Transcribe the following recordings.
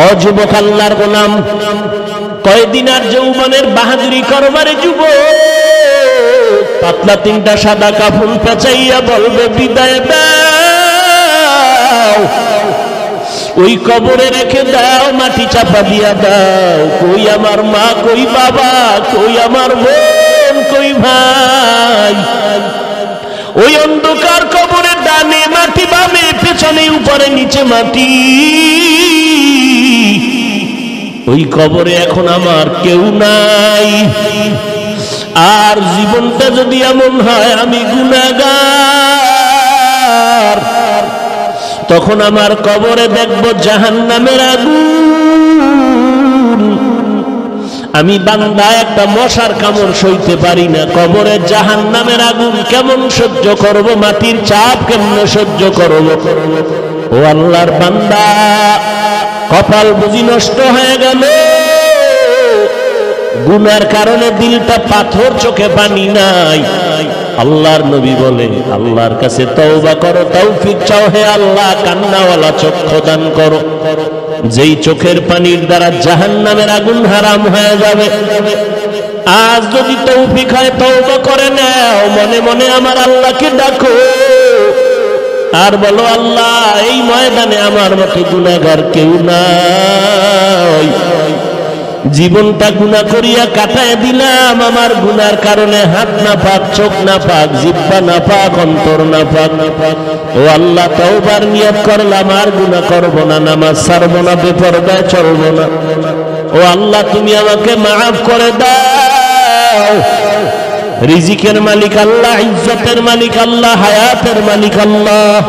ও যুবক আল্লাহর গোলাম, কয়দিন আর যৌবনের বাহাদুরি করবারে যুবক, পাতলা তিনটা সাদা কাফন পেঁচাইয়া বলবে বিদায় দাও, ওই কবরে রেখে দাও, মাটি চাপা দিয়া দাও। কই আমার মা, কই বাবা, কই আমার বোন, কই ভাই? ওই অন্ধকার কবরে ডানে মাটি, বামে পেছনে, উপরে নিচে মাটি। ওই কবরে এখন আমার কেউ নাই। আর জীবনটা যদি এমন হয় আমি গুনাহগার, তখন আমার কবরে দেখব জাহান্নামের আগুন। আমি বান্দা একটা মশার কামড় সইতে পারি না, কবরে জাহান্নামের আগুন কেমন সহ্য করব? মাটির চাপ কেমন সহ্য করব? ও আল্লাহর বান্দা, কপাল বুঝি নষ্ট হয়ে গেল, গুনার কারণে দিলটা পাথর, চোখে পানি নাই। আল্লাহর নবী বলে আল্লাহর কাছে তওবা করো, তৌফিক চাও, হে আল্লাহ কান্নাওয়ালা চক্ষু দান করো, যেই চোখের পানির দ্বারা জাহান্নামের আগুন হারাম হয়ে যাবে। আজ যদি তৌফিক হয় তওবা করে নাও, মনে মনে আমার আল্লাহকে ডাকো আর বলো, আল্লাহ এই ময়দানে আমার মতো গুনাহগার কেউ নাই, জীবনটা গুনাহ করিয়া কাটায় দিলাম, আমার গুনার কারণে হাত না পাক, চোখ না পাক, জিহ্বা না পাক, অন্তর না পাক। ও আল্লাহ, তওবার নিয়ত করলাম আর গুনাহ করব না, নামাজ ছাড়ব না, বেপরদায় চলব না। ও আল্লাহ, তুমি আমাকে মাফ করে দাও। রিজিকের মালিক আল্লাহ, ইজ্জতের মালিক আল্লাহ, হায়াতের মালিক আল্লাহ।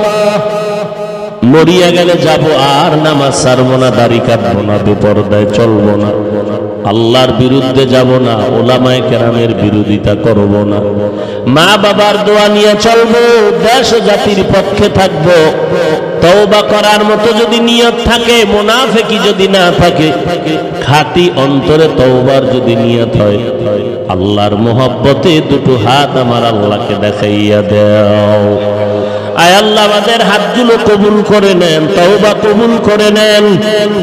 মরিয়া গেলে যাব, আর নামাজ ছাড়ব না, দাড়ি কাটবো না, বেপরদায় চলবো না, আল্লাহর বিরুদ্ধে যাব না, ওলামায়ে কেরামের বিরোধিতা করব না, মা বাবার দোয়া নিয়ে চলবো, দেশ ও জাতির পক্ষে থাকবো। তওবা করার মতো যদি নিয়ত থাকে, মুনাফিকি যদি না থাকে, খাঁটি অন্তরে তওবার যদি নিয়ত হয়, আল্লাহর মোহব্বতে দুটো হাত আমার আল্লাহকে দেখাইয়া দাও। আয় আল্লাহ, আমাদের হাতগুলো কবুল করে নেন, তওবা কবুল করে নেন,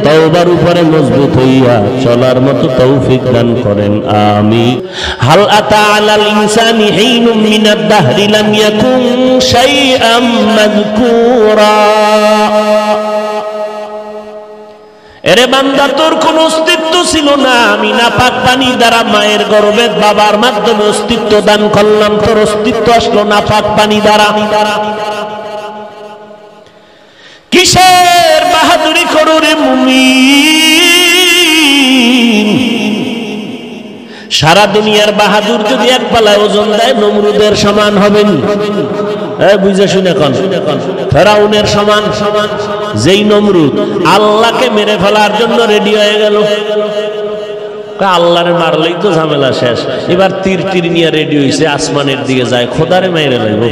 তওবার উপরে মজবুত হইয়া চলার মতো তৌফিক দান করেন, আমিন। হাল আতা আলাল ইনসানি হিনুম মিনাদ দাহরি লাম ইয়াকুন শাইআম মাযকুরা। এরে বান্দা, তোর কোন অস্তিত্ব ছিল না, আমি নাপাক পানি দ্বারা মায়ের গর্ভে বাবার মাধ্যমে অস্তিত্ব দান করলাম, তোর অস্তিত্ব আসলো নাপাক পানি দ্বারা। কিসের বাহাদুরি করো রে মুমিন? সারা দুনিয়ার বাহাদুর যদি এক পালায় ওজন দেয়, নমরুদের সমান হবেন। বুঝে শুনে কোন ফেরাউনের সমান। যেই নমরুদ আল্লাহকে মেরে ফেলার জন্য রেডি হয়ে গেল, আল্লাহরে মারলেই তো ঝামেলা শেষ, এবার তীর নিয়ে রেডি হয়েছে, আসমানের দিকে যায়, খোদারে মেরে নেব।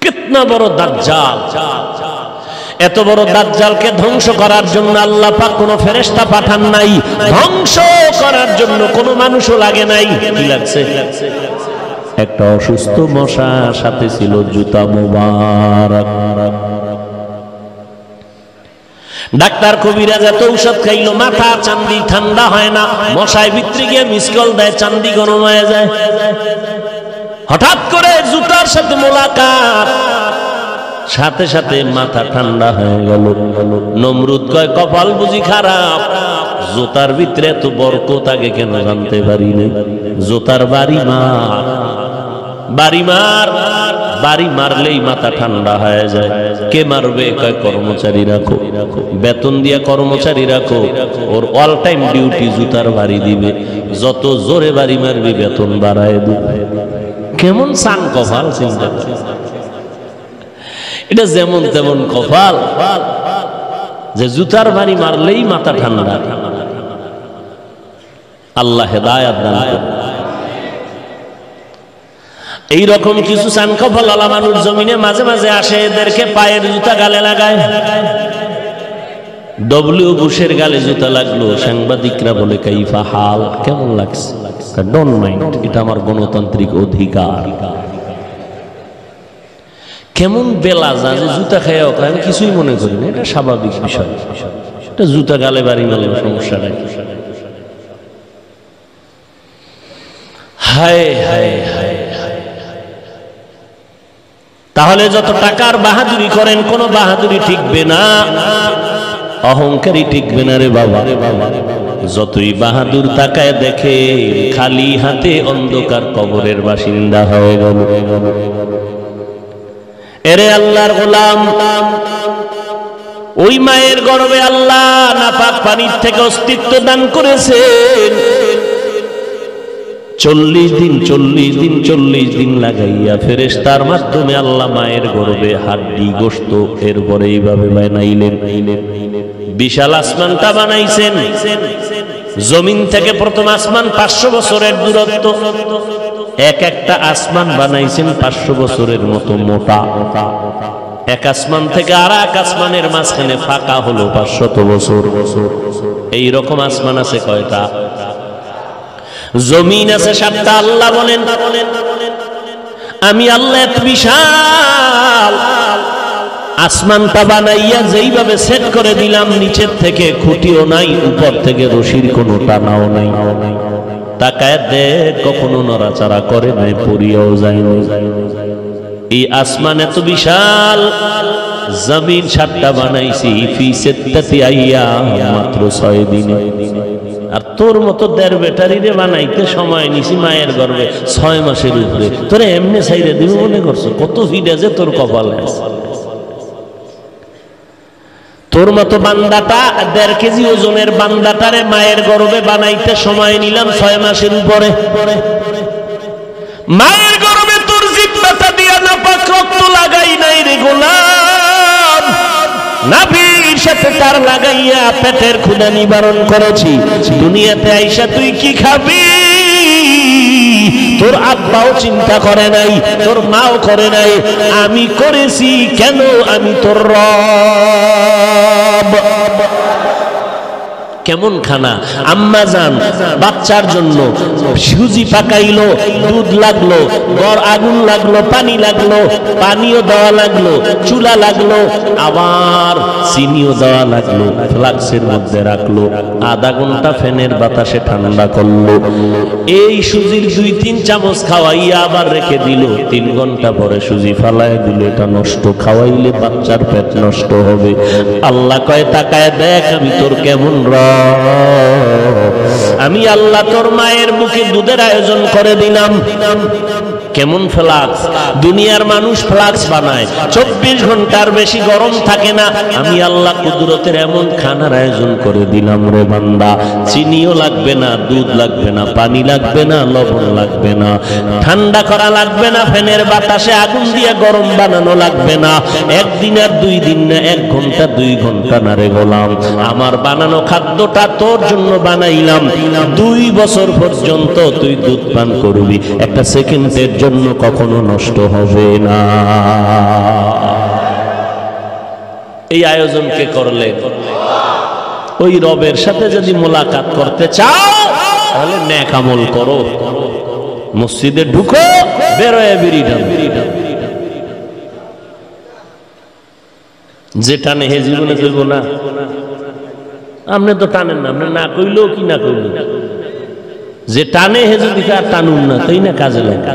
কিতনা বড় দাজ্জাল! এত বড় দাজ্জালকে ধ্বংস করার জন্য আল্লাহ পাক কোনো ফেরেশতা পাঠান নাই, ধ্বংস করার জন্য কোনো মানুষও লাগে নাই। কি লাগছে? একটা অসুস্থ মশা, সাথে ছিল জুতা মোবারক। ডাক্তার কবিরাজ এত ঔষধ খাইলো, মাথা চান্দি ঠান্ডা হয় না, মশায় ভিতরে গিয়ে মিসকল দেয়, চান্দি গরম হয়ে যায়। হঠাৎ করে জুতার সাথে মোলাকাত, সাথে সাথে মাথা ঠান্ডা হয়ে গেল। নমরুদ কয়, কপাল বুঝি খারাপ, জুতার ভিতরে এত বরকত আগে কেন জানতে পারিনি? জুতার বাড়ি মারলেই মাথা ঠান্ডা হয়ে যায়। কে মারবে? কয় কর্মচারী রাখো, বেতন দিয়া কর্মচারী রাখো, ওর অল টাইম ডিউটি জুতার বাড়ি দিবে, যত জোরে বাড়ি মারবি বেতন বাড়ায় দিবে। কেমন সান কপাল! চিন্তা করে, এটা যেমন তেমন কপাল যে জুতার বাড়ি মারলেই মাথা ঠান্ডা। আল্লাহ হেদায়েত দান করুন। এইরকম কিছু সান কপাল আলা মানুষ জমিনে মাঝে মাঝে আসে, এদেরকে পায়ের জুতা গালে লাগায়। ডব্লিউ বুশের গালে জুতা লাগলো, সাংবাদিকরা বলে কাইফা হাল, কেমন লাগছে? ডোন্ট মাইন্ড, এটা আমার গণতান্ত্রিক অধিকার। কেমন বেলা যা যে জুতা খাইয়া ওকে আমি কিছুই মনে করি না, এটা স্বাভাবিক বিষয়, এটা জুতা গালে বাড়ি মারলে সমস্যা নাই। হায় হায় হায়, তাহলে যত টাকার বাহাদুরি করেন কোনো বাহাদুরি টিকবে না, অহংকারী টিকবে না রে বাবা। যতই বাহাদুর তাকায় দেখে খালি হাতে অন্ধকার কবরের বাসিন্দা হয়ে গেল। এরে আল্লাহর গোলাম, ওই মায়ের গর্ভে আল্লাহ নাপাক পানির থেকে অস্তিত্ব দান করেছেন। 40 দিন লাগাইয়া ফেরেশতার মাধ্যমে আল্লাহ মায়ের গর্ভে হাড্ডি গোশত এরপরে এইভাবে বানাইলেন। বিশাল আসমানটা বানাইছেন। জমিন থেকে প্রথম আসমান 500 বছরের দূরত্ব, এক একটা আসমান বানাইছেন 500 বছরের মতো মোটা। এক আসমান থেকে আর এক আসমানের মাঝখানে ফাঁকা হলো 500 বছর। এইরকম আসমান আছে কয়টা? জমিন আছে 7টা। আল্লাহ বলেন আমি আল্লাহ এত বিশাল আসমানটা বানাইয়া যেইভাবে সেট করে দিলাম, নিচের থেকে খুঁটিও নাই, উপর থেকে রশির কোনো টানাও নাই। তাকায় দেখ কখনো নড়াচড়া করে নাই, পড়িয়াও যায় না। এই আসমান এত বিশাল, জমিন 7টা বানাইছি ফি 7 আইয়াম, মাত্র 6 দিনে। আর তোর মতো 1.5 ব্যাটারিরে বানাইতে সময় নিছি মায়ের গর্ভে 6 মাসের উপরে। তোরে এমনি ছাইরে দিব মনে করছো? কত ভিড় আছে তোর কপালে। তোর মতো বান্দাটা 1.5 কেজি ওজনের বান্দাটারে মায়ের গর্ভে বানাইতে সময় নিলাম 6 মাসের উপরে। মায়ের গর্ভে তোর জিহ্বাটা দিয়া নাপাক রক্ত লাগাই নাই রে গোলাম, নাভির সাথে তার লাগাইয়া পেটের ক্ষুধা নিবারণ করেছি। দুনিয়াতে আইসা তুই কি খাবি তোর আব্বাও চিন্তা করে নাই, তোর মাও করে নাই, আমি করেছি। কেন? আমি তোর রব। কেমন খানা? আম্মা জান বাচ্চার জন্য সুজি পাকাইলো, দুধ লাগলো, গড় আগুন লাগলো, পানি লাগলো, পানিও দেওয়া লাগলো, চুলা লাগলো, আবার চিনিও দেওয়া লাগলো, ফ্লাক্সের মধ্যে রাখলো, আধা ঘন্টা ফ্যানের বাতাসে ঠান্ডা করলো। এই সুজির 2-3 চামচ খাওয়াইয়া আবার রেখে দিল। 3 ঘন্টা পরে সুজি ফালায় দিল। এটা নষ্ট, খাওয়াইলে বাচ্চার পেট নষ্ট হবে। আল্লাহ কয় তাকায় দেখ আমি তোর কেমন রব। আমি আল্লাহ তোর মায়ের বুকে দুধের আয়োজন করে দিলাম। কেমন ফ্লাক্স! দুনিয়ার মানুষ ফ্লাক্স বানায়, 24 ঘন্টার বেশি গরম থাকে না। আমি আল্লাহ কুদরতের এমন খানার আয়োজন করে দিলাম রে বান্দা, চিনিও লাগবে না, দুধ লাগবে না, পানি লাগবে না, লবণ লাগবে না, ঠান্ডা করা লাগবে না, ফ্যানের বাতাসে আগুন দিয়ে গরম বানানো লাগবে না। 1 দিন আর 2 দিন না, 1 ঘন্টা 2 ঘন্টা না রে গোলাম। আমার বানানো খাদ্যটা তোর জন্য বানাইলাম। 2 বছর পর্যন্ত তুই দুধ পান করবি, একটা সেকেন্ডের জন্য কখনো নষ্ট হবে না। এই আয়োজন কে করলে? ওই রবের সাথে যদি মোলাকাত করতে চাও তাহলে নেক আমল করো, মসজিদে ঢুকো, বেরোয় বিড়ি টান। যে টানে হে জীবনে কইব না। আপনি তো টানেন না, আপনি না কইলেও কি না কইলেও যে টানে হে যদি আর টানুন না, তাই না কাজে লাগে।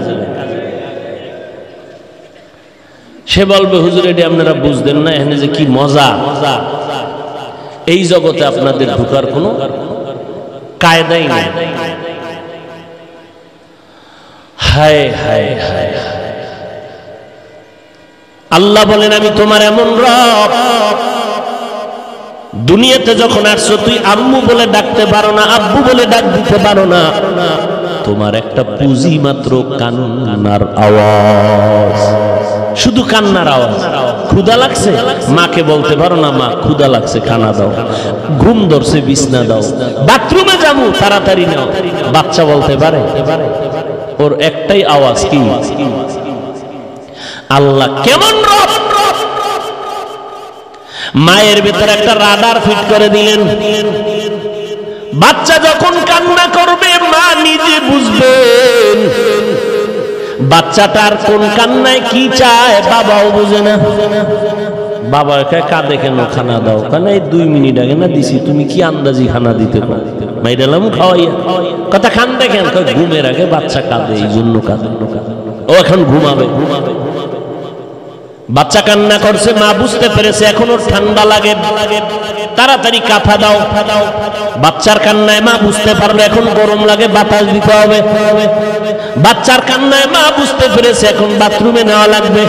সে বলবে হুজুর এটি আপনারা বুঝতেন না, এখানে যে কি মজা। এই জগতে আপনাদের ঢুকার কোনো কায়দাই নেই। হায় হায় হায়, আল্লাহ বলেন আমি তোমার এমন রব, দুনিয়াতে যখন আসছো তুই আম্মু বলে ডাকতে পারো না, আব্বু বলে ডাক দিতে পারো না। তোমার একটা পুঁজি মাত্র কান্নার আওয়াজ, শুধু কান্নার আওয়াজ। ক্ষুধা লাগছে, মাকে বলতে পারো না মা ক্ষুধা লাগছে, খানা দাও। ঘুম ধরছে, বিছনা দাও। বাথরুমে যাবো, তাড়াতাড়ি নাও। বাচ্চা বলতে পারে? ওর একটাই আওয়াজ কি? আল্লাহ কেমন রব! মায়ের ভেতরে একটা রাডার ফিট করে দিলেন। বাচ্চা যখন কান্না করবে মা নিজে বুঝবেন বাচ্চাটার কোন কান্নায় কি চায় বাবাও বুঝে না। বাবা কাঁদে কেন, খানা দাও, কারণ এই 2 মিনিট আগে না দিছি, তুমি কি আন্দাজি খানা দিতে পারো, মাইরালাম খাওয়াইয়া, কথা খান দেখেন, ঘুমের আগে বাচ্চা কাঁদে, এই জন্য কাঁদে, ও এখন ঘুমাবে। বাচ্চা কান্না করছে, মা বুঝতে পেরেছে এখন ওর ঠান্ডা লাগে, তাড়াতাড়ি কাঁথা দাও। বাচ্চার কান্নায় মা বুঝতে পারলো এখন গরম লাগে, বাতাস দিতে হবে। বাচ্চার কান্নায় মা বুঝতে পেরেছে এখন বাথরুমে নেওয়া লাগবে।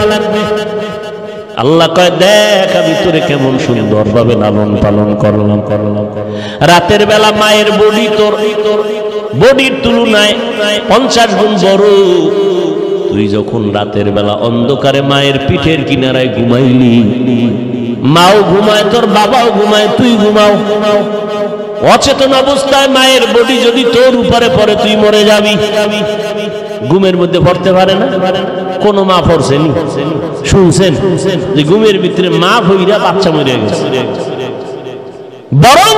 আল্লাহ কয় দেখ আমি তোরে কেমন সুন্দর ভাবে লালন পালন করলাম। রাতের বেলা মায়ের বডি তোর বডির তুলনায় 50 গুণ বড়। তুই যখন রাতের বেলা অন্ধকারে মায়ের পিঠের কিনারায় ঘুমাইলি, মাও ঘুমায়, তোর বাবাও ঘুমায়, তুই ঘুমাও। অচেতন অবস্থায় মায়ের বডি যদি তোর উপরে পড়ে তুই মরে যাবি। ঘুমের মধ্যে পড়তে পারে না, কোন মা পড়ছেনি? শুনছেন যে ঘুমের ভিতরে মা ভইরা বাচ্চা মরে গেছে? বরং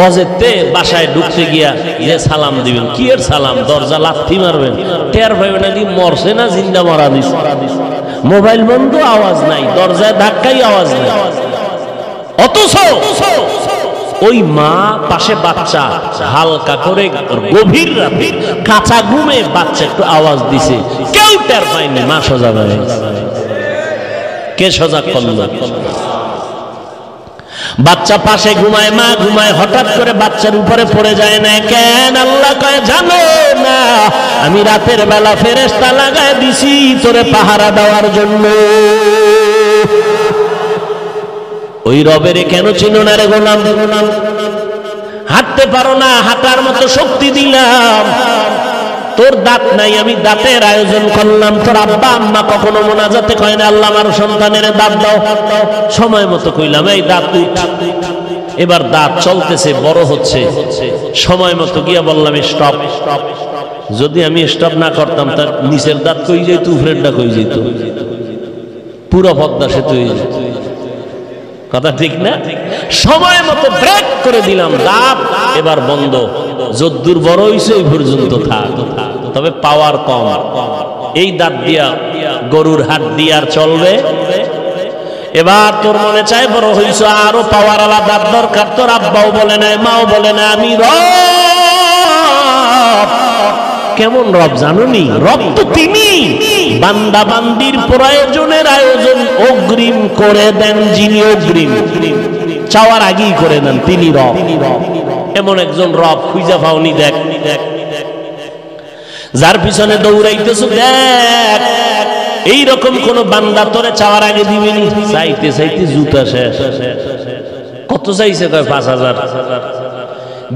অজেতে বাসায় ঢুকতে গিয়া যে সালাম দিবেন, কি এর সালাম? দরজা লাথি মারবেন, টের পাইবে না কি মরছে না জিন্দা মারা দিছে। মোবাইল বন্ধ, আওয়াজ নাই, দরজায় ধাক্কাই আওয়াজ নাই। অথচ ওই মা পাশে বাচ্চা হালকা করে গভীর রাতে কাঁচা ঘুমে বাচ্চা একটু আওয়াজ দিছে, কেউ টের পায়নি। মা সজাগ হয়ে গেছে। কে সজাগ করল? বাচ্চা পাশে ঘুমায়, মা ঘুমায়, হঠাৎ করে বাচ্চার উপরে পড়ে যায় না কেন? আল্লাহ কয় জানো না আমি রাতের বেলা ফেরেশতা লাগায় দিছি তোরে পাহারা দেওয়ার জন্য। ওই রবেরে কেন চিনো না রে গোলাম? হাঁটতে পারো না, হাঁটার মতো শক্তি দিলাম। তোর দাঁত নাই, আমি দাঁতের আয়োজন করলাম। তোর আব্বা আম্মা কখনো মোনাজাতে কয় না আল্লাহ আমার সন্তানের দাঁত দাও, সময় মতো কইলাম এই দাঁত উঠ। এবার দাঁত চলতেছে, বড় হচ্ছে, সময় মতো গিয়া বললাম স্টপ। যদি আমি স্টপ না করতাম তার নিচের দাঁত কই যেত, উপরের দাঁত কই যেত, পুরো পদ্মা সেতু হয়ে যেত। কথা ঠিক না? সময় মতো ব্রেক করে দিলাম, দাঁত এবার বন্ধ। যদ্দূর বড় হইছে ওই পর্যন্ত থাক, তবে পাওয়ার কম। এই দাঁত দিয়া গরুর হাট দিয়ে আর চলবে? এবার তোর মনে চায় বড় হইছ, আরো পাওয়ার আলা দাঁত দরকার। তোর আব্বাও বলে না, মাও বলে না আমি রব। কেমন রব জানোনি? রব তো তিনি। বান্দা বান্দির প্রয়োজনের আয়োজন অগ্রিম করে দেন যিনি, অগ্রিম চাওয়ার আগেই করে দেন, তিনি রব। এমন একজন রব খুঁজে পাওনি? দেখ যার পিছনে দৌড়াইতেছ, দেখ এইরকম কোন বান্দা তোরে চাওয়ার আগে দিবেনি। চাইতে চাইতে জুতা শেষ। কত চাইছে? 5,000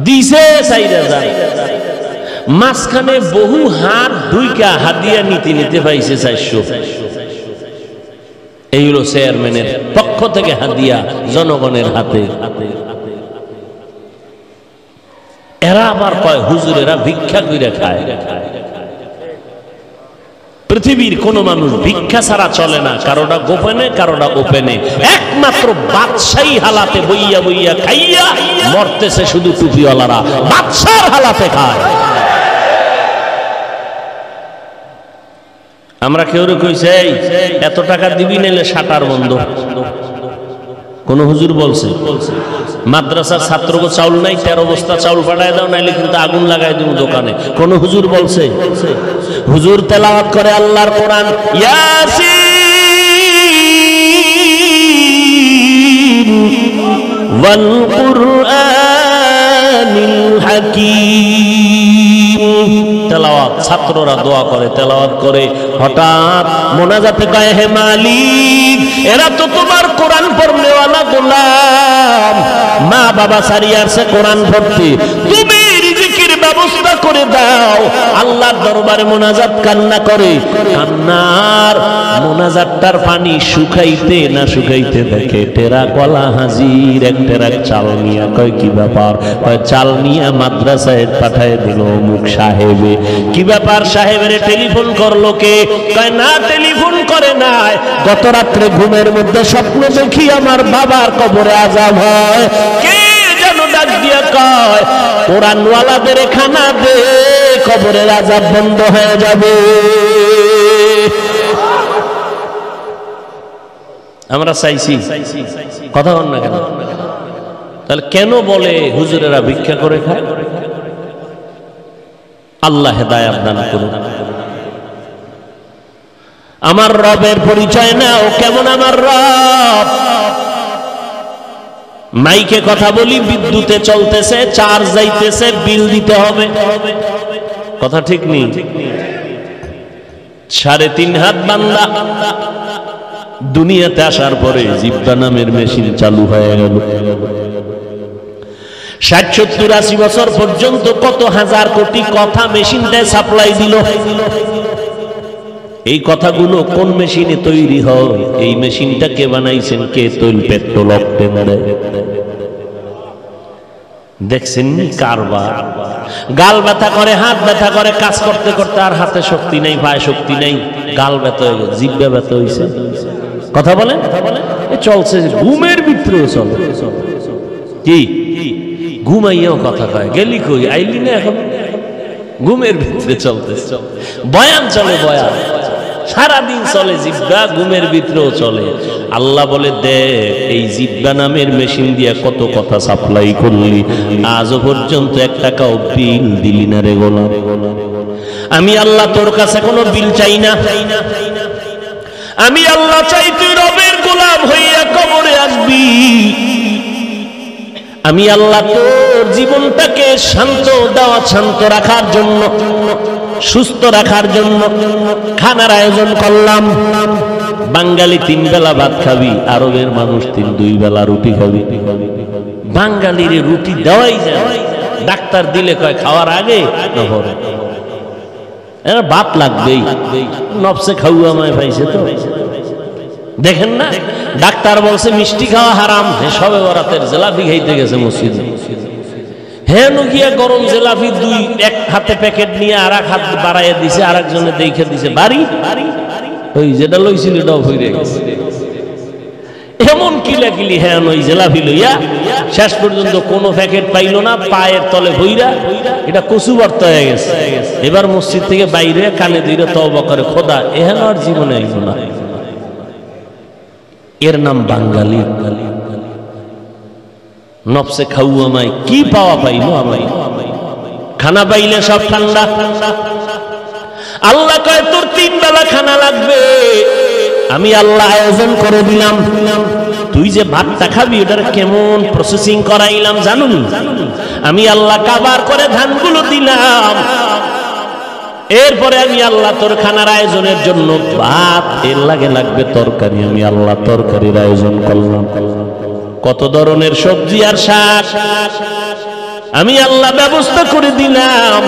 দিছে, 4,000। মাঝখানে বহু হাত দুইকা হাদিয়া নিতে নিতে পাইছে 400। এই হলো চেয়ারম্যানের পক্ষ থেকে হাদিয়া জনগণের হাতে। এরা আবার কয় হুজুরেরা ভিক্ষা কইরা খায়। পৃথিবীর কোন মানুষ ভিক্ষা ছাড়া চলে না, কারোটা গোপনে কারোটা ওপেনে। একমাত্র বাদশাহী হালাতে বইয়া বইয়া খাইয়া মরতেছে শুধু টুপিওয়ালারা, বাদশার হালাতে খায়। আমরা কেউ কইছে এত টাকা দিবি নাইলে শাটার বন্ধ। কোন হুজুর বলছে মাদ্রাসার ছাত্রকে চাউল নাই, 13 বস্তা চাউল পাঠায় দাও নাইলে কিন্তু আগুন লাগাই দিব দোকানে? কোন হুজুর বলছে? হুজুর তেলাওয়াত করে আল্লাহর কোরআন, ইয়াসিন ওয়াল কুরআনিল হাকীম। তেলাওয়াত, ছাত্ররা দোয়া করে, তেলাওয়াত করে। হঠাৎ মোনাজাতে কয় হে মালিক, এরা তো তোমার কোরআন পড়নেওয়ালা গোলাম, মা বাবা সারিয়ে আসছে কোরআন পড়তে, তুমি রিজিকের ব্যবস্থা করে দাও। আল্লাহর দরবারে মোনাজাত কান্না করে, কান্নার মোনাজাতটার পানি শুকাইতে না শুকাইতে দেখে টেরা কলা হাজির, এক টেরাক চাল নিয়া। কয় কি ব্যাপার? কয় চাল নিয়া মাদ্রাসায় পাঠায় দিল অমুক সাহেবে। কি ব্যাপার? সাহেবের টেলিফোন করলো কে? কয় না টেলিফোন করে নাই, গত রাত্রে ঘুমের মধ্যে স্বপ্ন দেখি আমার বাবার কবরে আযাব হয়। কে যেন ডাক দিয়া কয় কোরআনওয়ালাদের খানা দে, কবরের আযাব বন্ধ হয়ে যাবে। আমরা চাইছি, কথা বল না কেন? তাহলে কেন বলে হুজুরেরা ভিক্ষা করে খায়? আল্লাহ হেদায়েত দান করুন। আমার রবের পরিচয় নাও, কেমন আমার রব। মাইকে কথা বলি, বিদ্যুতে চলতেছে, চার্জ যাইতেছে, বিল দিতে হবে, কথা ঠিক নেই? 3.5 হাত বান্দা দুনিয়াতে আসার পরে জিব্বা নামের মেশিন চালু হয়ে গেল। 60, 70, 80 বছর পর্যন্ত কত হাজার কোটি কথা মেশিনটায় সাপ্লাই দিল। এই কথাগুলো কোন মেশিনে তৈরি হয়? এই মেশিনটা কে বানাইছেন? কে? তৈল পেট্রোল অকটেন দেয়। দেখছেন কারবার। গাল ব্যথা করে, হাত ব্যথা করে, কাজ করতে করতে আর হাতে শক্তি নেই, পায়ে শক্তি নেই, গাল ব্যথা হয়ে গেছে, জিহ্বা ব্যথা হয়েছে। কথা বলেন, চলছে ঘুমের ভিতরেও চলে। কি ঘুমাইয়াও কথা কয়, গেলি কই, আইলি না এখন? ঘুমের ভিতরে চলতেছে। বয়ান চলে, বয়ান সারাদিন চলে, জিহ্বা ঘুমের ভিতরেও চলে। আল্লাহ বলে, দেখ এই জিহ্বা নামের মেশিন দিয়া কত কথা সাপ্লাই করলি, আজও পর্যন্ত 1 টাকাও বিল দিলি না রে গোলাম। আমি আল্লাহ তোর কাছে কোনো বিল চাই না। আমি আল্লাহ চাই তুই রবের গোলাম হইয়া কবরে আসবি। আমি আল্লাহ তোর জীবনটাকে শান্ত দেওয়া, শান্ত রাখার জন্য, সুস্থ রাখার জন্য খানার আয়োজন করলাম। বাঙালি 3 বেলা ভাত খাবি, আরবের মানুষ 2 বেলা রুটি খাবি। বাঙালির রুটি দেওয়াই যায়, ডাক্তার দিলে কয় খাওয়ার আগে না পরে, ভাত লাগবেই। নফসে খাওয়া মায় পাইছে তো, দেখেন না? ডাক্তার বলছে মিষ্টি খাওয়া হারাম, সবে বরাতের জিলাপি খাইতে গেছে মসজিদে। হ্যাঁ গিয়া গরম জিলাপি 1 হাতে প্যাকেট নিয়ে আর 1 হাত বাড়াইয়া দিছে, আর একজনে দেখে দিছে বাড়ি, ওই যেটা লইছিল এটাও ফিরে গেছে। এমন কিলাকিলি হ্যাঁ ওই জিলাপি লইয়া শেষ পর্যন্ত কোনো প্যাকেট পাইল না, পায়ের তলে ভইরা এটা কচু ভর্তা হয়ে গেছে। এবার মসজিদ থেকে বাইরে কানে ধরে তওবা করে, খোদা এহেন আর জীবনে আইব না। এর নাম বাঙালি। নফসে খাওয়া মাই কি পাওয়া পাইল? আমায় খানা পাইলে সব ঠান্ডা। আল্লাহ কয় তোর 3 বেলা খানা লাগবে, আমি আল্লাহ আয়োজন করে দিলাম। তুই যে ভাতটা খাবি ওটার কেমন প্রসেসিং করাইলাম জানুন? আমি আল্লাহ কাবার করে ধানগুলো দিলাম, এরপরে আমি আল্লাহ তোর খানার আয়োজনের জন্য ভাত, এর লাগে লাগবে তরকারি, আমি আল্লাহ তরকারির আয়োজন করলাম। কত ধরনের সবজি আর শাক আমি আল্লাহ ব্যবস্থা করে দিলাম।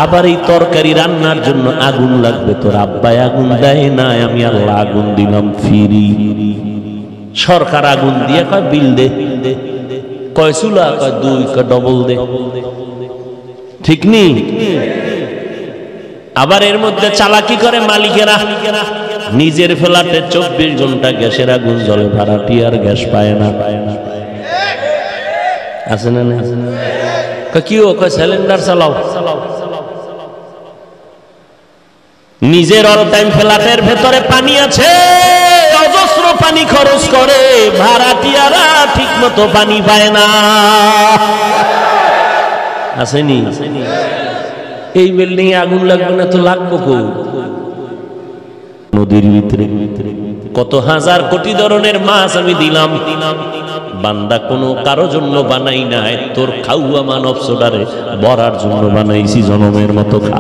আবার এই তরকারি রান্নার জন্য আগুন লাগবে, তোর আব্বাই আগুন দেয় না, আমি আল্লাহ আগুন দিলাম ফ্রি। সরকার আগুন দিয়ে কয় বিল দে, কয় চুলা, কয় 2, কয় ডবল দে, ঠিক নেই? আবার এর মধ্যে চালাকি করে মালিকেরা, নিজের ফ্ল্যাটে 24 ঘন্টা গ্যাসের আগুন জ্বলে, ভাড়াটিয়ার গ্যাস পায় না। আছে না? কি ও কয় সিলিন্ডার চালাও। নিজের অল টাইম ফ্ল্যাটের ভেতরে পানি আছে, অজস্র পানি খরচ করে, ভাড়াটিয়ারা ঠিক মতো পানি পায় না। আসেনি? এই বিল্ডিং এ আগুন লাগবে না তো লাগবো কই? নদীর ভিতরে কত হাজার কোটি ধরনের মাছ আমি দিলাম। বান্দা কোনো কারো জন্য বানাই নাই, তোর খাওয়া মানব সোডারে বরার জন্য বানাইছি, জনমের মতো খা।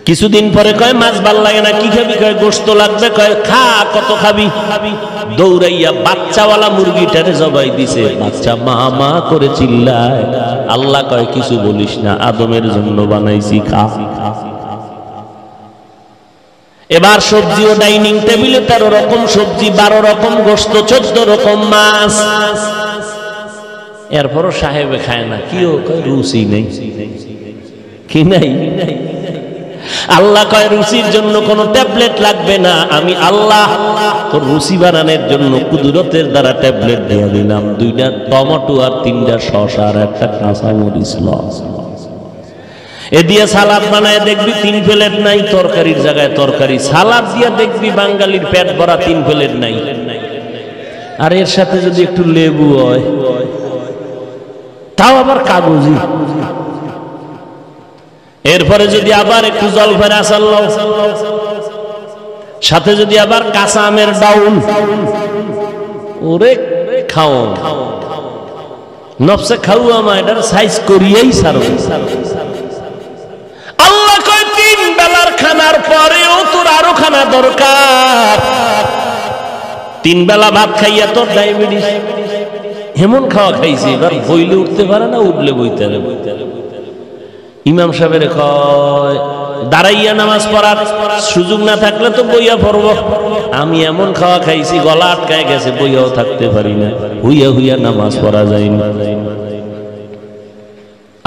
কিছুদিন পরে কয় মাছ ভাল লাগে না, কি খাবি? কয় গোশত লাগবে। কয় খা, কত খাবি? দৌড়াইয়া বাচ্চাওয়ালা মুরগিটারে জবাই দিছে, বাচ্চা মা মা করে চিল্লায়। আল্লাহ কয় কিছু বলিস না, আদমের জন্য বানাইছি, খা। এবার সবজিও ডাইনিং টেবিলে 13 রকম সবজি, 12 রকম গোশত, 14 রকম মাছ। এরপরও সাহেবে খায় না, কিও? কয় রুচি নেই। কি নাই? আল্লাহ কয় রুচির জন্য কোনো ট্যাবলেট লাগবে না, আমি আল্লাহ তোর রুচি বানানোর জন্য কুদরতের দ্বারা ট্যাবলেট দিয়ে দিলাম। 2টা টমেটো আর 3টা শসা আর 1টা কাঁচা মরিচ। এ দিয়ে সালাদ বানায় দেখবি 3 প্লেট নাই, তরকারির জায়গায় তরকারি। সালাদ দিয়ে দেখবি বাঙালির পেট ভরা 3 প্লেট নাই। আর এর সাথে যদি একটু লেবু হয়, তাও আবার কাগজি। এরপরে যদি আবার একটু জলফাইয়ের আচার লও, সাথে যদি আবার কাঁচা আমের ডাউল, ওরে খাও নফসে খাওয়া মা, এটার সাইজ করিয়েই সারো। আল্লাহ কয় 3 বেলার খানার পরেও তোর আরো খানা দরকার। 3 বেলা ভাত খাইয়া তোর ডায়াবেটিস, এমন খাওয়া খাইছি এবার বইলে উঠতে পারে না, উঠলে বইতে পারে। ইমাম সাহেবের কয় দাঁড়াইয়া নামাজ পড়ার সুযোগ না থাকলে তো বইয়া পড়ব। আমি এমন খাওয়া খাইছি গলা আটকায় গেছে, বইয়াও থাকতে পারি না, হুইয়া হুইয়া নামাজ পড়া যায়নি।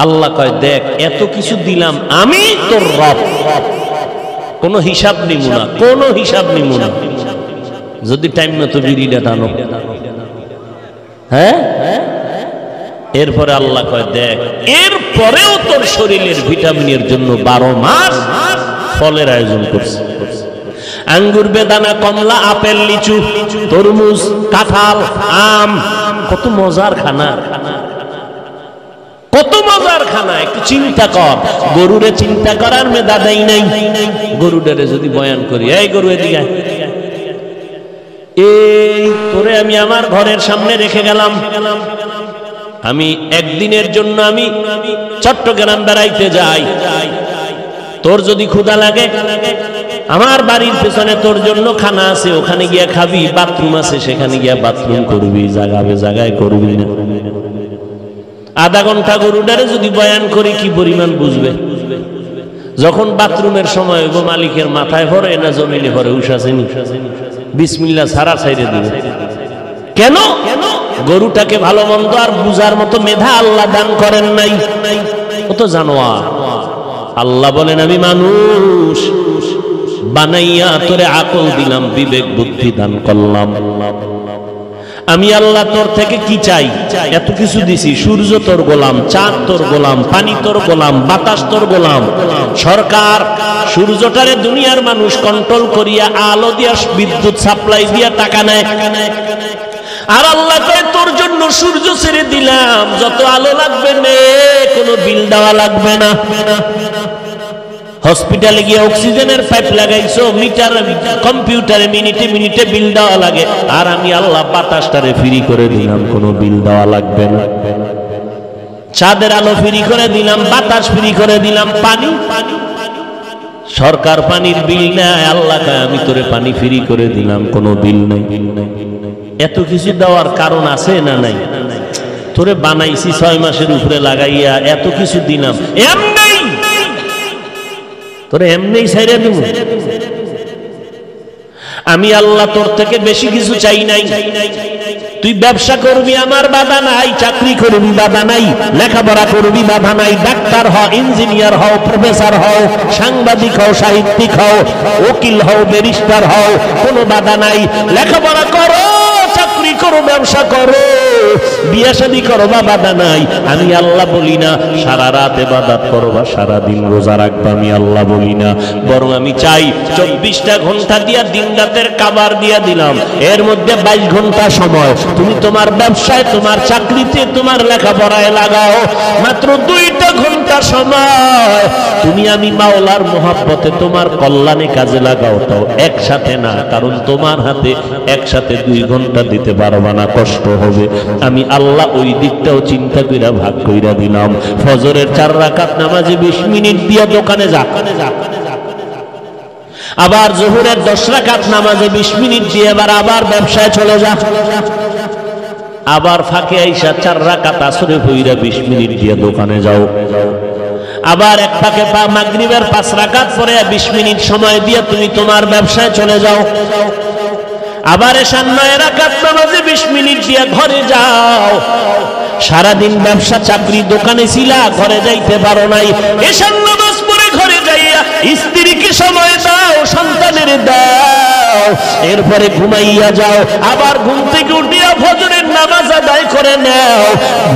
আল্লাহ কয় দেখ এত কিছু দিলাম আমি তোর রব, কোনো হিসাব নিব না, কোনো হিসাব নিব না। যদি টাইম মতো বিড়িটা টানো, হ্যাঁ। এরপরে আল্লাহ কয় দেখ এরপরেও তোর শরীরের ভিটামিনের জন্য 12 মাস ফলের আয়োজন করছে। আঙ্গুর, বেদানা, কমলা, আপেল, লিচু, তরমুজ, কাঁঠাল, আম, কত মজার খানা, কত মজার খানা। একটু চিন্তা কর, গরুরে চিন্তা করার মেধা দেই নাই। গরুটারে যদি বয়ান করি, এই গরু এদিকে, এই তোরে আমি আমার ঘরের সামনে রেখে গেলাম, আমি একদিনের জন্য আমি চট্টগ্রাম বেড়াইতে যাই, তোর যদি ক্ষুধা লাগে আমার বাড়ির পেছনে তোর জন্য খানা আছে, ওখানে গিয়া খাবি, বাথরুম আছে সেখানে গিয়া বাথরুম করবি, জাগাবে জায়গায় করবি না। আধা ঘন্টা গরুটারে যদি বয়ান করি কি পরিমাণ বুঝবে। যখন বাথরুমের সময় হইব মালিকের মাথায় ভরে না জমিনে ভরে, উষাছেনি বিসমিল্লাহ সারা ছাইরে দিবে। কেন? গরুটাকে ভালো মন্দ আর বুঝার মতো মেধা আল্লাহ দান করেন নাই, ও তো জানোয়ার। আল্লাহ বলেন আমি মানুষ বানাইয়া তোরে আকল দিলাম, বিবেক বুদ্ধি দান করলাম। আমি আল্লাহ তোর থেকে কি চাই? এত কিছু দিছি। সূর্য তোর গোলাম, চাঁদ তোর গোলাম, পানি তোর গোলাম, বাতাস তোর গোলাম। সরকার সূর্যটারে দুনিয়ার মানুষ কন্ট্রোল করিয়া আলো দিয়া বিদ্যুৎ সাপ্লাই দিয়া টাকা নেয়। আর আল্লাহ কয় তোর জন্য সূর্য ছেড়ে দিলাম, যত আলো লাগবে নে, কোনো বিল দেওয়া লাগবে না। হসপিটালে গিয়ে অক্সিজেনের পাইপ লাগাইছো, মিটার কম্পিউটারে মিনিটে মিনিটে বিল দেওয়া লাগে। আর আমি আল্লাহ বাতাসটারে ফ্রি করে দিলাম, কোনো বিল দেওয়া লাগবে না। চাঁদের আলো ফ্রি করে দিলাম, বাতাস ফ্রি করে দিলাম, পানি সরকার পানির বিল নেয়, আল্লাহ কয় আমি তোরে পানি ফ্রি করে দিলাম, কোনো বিল নেই। এত কিছু দেওয়ার কারণ আছে না নাই? তোরে বানাইছি 6 মাসের উপরে লাগাইয়া, এত কিছু দিলাম, এমনি তোরে এমনি ছাইরা দেব। আমি আল্লাহ তোর থেকে বেশি কিছু চাই নাই। তুই ব্যবসা করবি আমার বাধা নাই, চাকরি করবি বাধা নাই, লেখাপড়া করবি বাধা নাই, ডাক্তার হও, ইঞ্জিনিয়ার হও, প্রফেসর হও, সাংবাদিক হও, সাহিত্যিক হও, উকিল হও, ব্যারিস্টার হও, কোনো বাধা নাই। লেখাপড়া করো, চাকরি করো, ব্যবসা করো, বিয়ে শাদী করো, বাধা নাই। আমি আল্লাহ বলি না সারা রাত ইবাদত করো বা সারা দিন রোজা রাখবা, আমি আল্লাহ বলি না। বরং আমি চাই 24টা ঘন্টা দিয়া দিন রাতের কাবার দিয়া দিলাম, এর মধ্যে 22 ঘন্টা সময় তুমি তোমার ব্যবসায়, তোমার চাকরিতে, তোমার লেখাপড়ায় লাগাও। মাত্র 2টা ঘন্টা সময় তুমি আমি মাওলার মোহাব্বতে তোমার কল্যাণে কাজে লাগাও। তাও একসাথে না, কারণ তোমার হাতে একসাথে 2 ঘন্টা দিতে পারবা না, কষ্ট হবে। আমি আল্লাহ ওই দিকটাও চিন্তা কইরা ভাগ কইরা দিলাম। ফজরের 4 রাকাত নামাজে 20 মিনিট দিয়া দোকানে যা, আবার জোহরের 10 রাকাত নামাজে 20 মিনিট দিয়ে আবার ব্যবসায় চলে যা, আবার ফাঁকে আইসা 4 রাকাত আসরে পইরা 20 মিনিট দিয়ে দোকানে যাও, আবার এক ফাঁকে মাগরিবের 5 রাকাত পরে 20 মিনিট সময় দিয়ে তুমি তোমার ব্যবসায় চলে যাও, আবার এশার 9 রাকাত নামাজে 20 মিনিট দিয়ে ঘরে যাও। সারাদিন ব্যবসা চাকরি দোকানে ছিলা, ঘরে যাইতে পারো নাই, এশার নামাজ পড়ে ঘরে যাইয়া স্ত্রীকে সময় দাও, সন্তানের দাও, এরপরে ঘুমাইয়া যাও, আবার ঘুম থেকে উঠিয়া ফজরের নামাজ আদায় করে নাও,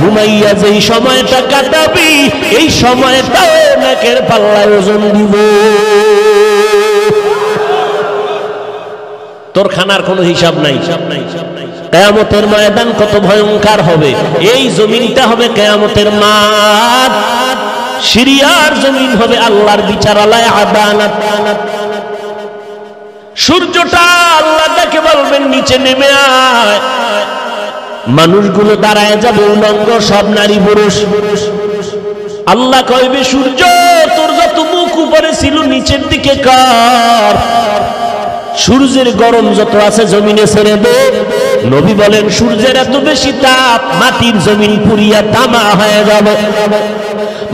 ঘুমাইয়া যেই সময়টা কাটাবি এই সময়টাও নাকের পাল্লায় ওজন দিব। তোর খানার কোনো হিসাব নাই। কিয়ামতের ময়দান কত ভয়ঙ্কর হবে। এই জমিনটা হবে কিয়ামতের মাঠ, সিরিয়ার জমিন হবে আল্লাহর বিচারালয়, আদালত। সূর্যটা আল্লাহ তাকে বলবেন নিচে নেমে আয়, মানুষগুলো দাঁড়ায় যাবে উলঙ্গ, সব নারী পুরুষ। আল্লাহ কইবে সূর্য তোর যত মুখ উপরে ছিল নিচের দিকে কর, সূর্যের গরম যত আছে জমিনে ছেড়ে দে। নবী বলেন সূর্যের এত বেশি তাপ মাটির জমিন পুড়িয়া তামা হয়ে যাবে।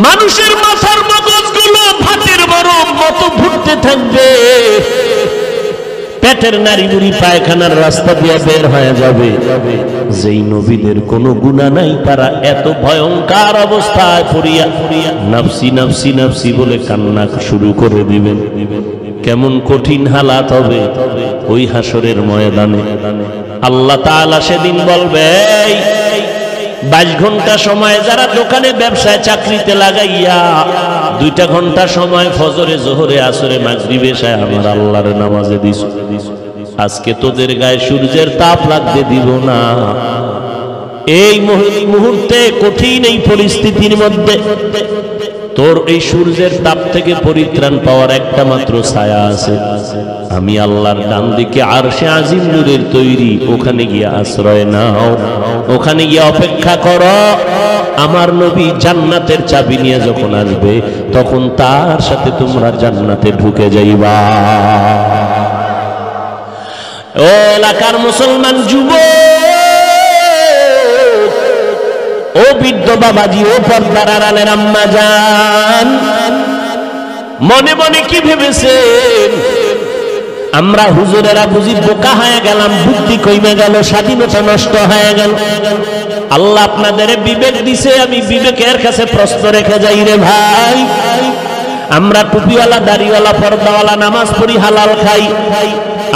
মানুষের মাথার মগজগুলো ভাতের গরম মতো ফুটতে থাকবে, পেটের নারী বুড়ি পায়খানার রাস্তা দিয়ে বের হয়ে যাবে। যেই নবীদের কোনো গুনাহ নাই তারা এত ভয়ঙ্কর অবস্থায় পড়িয়া নাফসি নাফসি নাফসি বলে কান্না শুরু করে দিবেন। কেমন কঠিন হালাত হবে ওই হাসরের ময়দানে। আল্লাহ তাআলা সেদিন বলবে 22 ঘন্টা সময় যারা দোকানে ব্যবসায় চাকরিতে লাগাইয়া 2টা ঘন্টা সময় ফজরে জোহরে আসরে মাগরিবে এশায় আমার আল্লাহর নামাজে দিস, আজকে তোদের গায়ে সূর্যের তাপ লাগতে দিব না। এই মুহূর্তে কঠিন এই পরিস্থিতির মধ্যে তোর এই সূর্যের তাপ থেকে পরিত্রাণ পাওয়ার একটা মাত্র ছায়া আছে, আমি আল্লাহর ডান দিকে আরশে আজিম নূরের তৈরি, ওখানে গিয়ে আশ্রয় নাও, ওখানে গিয়ে অপেক্ষা করো। আমার নবী জান্নাতের চাবি নিয়ে যখন আসবে তখন তার সাথে তোমরা জান্নাতে ঢুকে যাইবা। ও এলাকার মুসলমান যুবক, ও বৃদ্ধ বাবাজি, ও পর্দার আড়ালের আম্মা জান, মনে মনে কি ভেবেছেন আমরা হুজুরেরা বুঝি বোকা হয়ে গেলাম, বুদ্ধি কমে গেল, স্বাধীনতা নষ্ট হয়ে গেল? আল্লাহ আপনাদের বিবেক দিছে, আমি বিবেকের কাছে প্রশ্ন রেখে যাই রে ভাই। আমরা টুপিওয়ালা দাড়িওয়ালা পর্দাওয়ালা নামাজ পড়ি, হালাল খাই,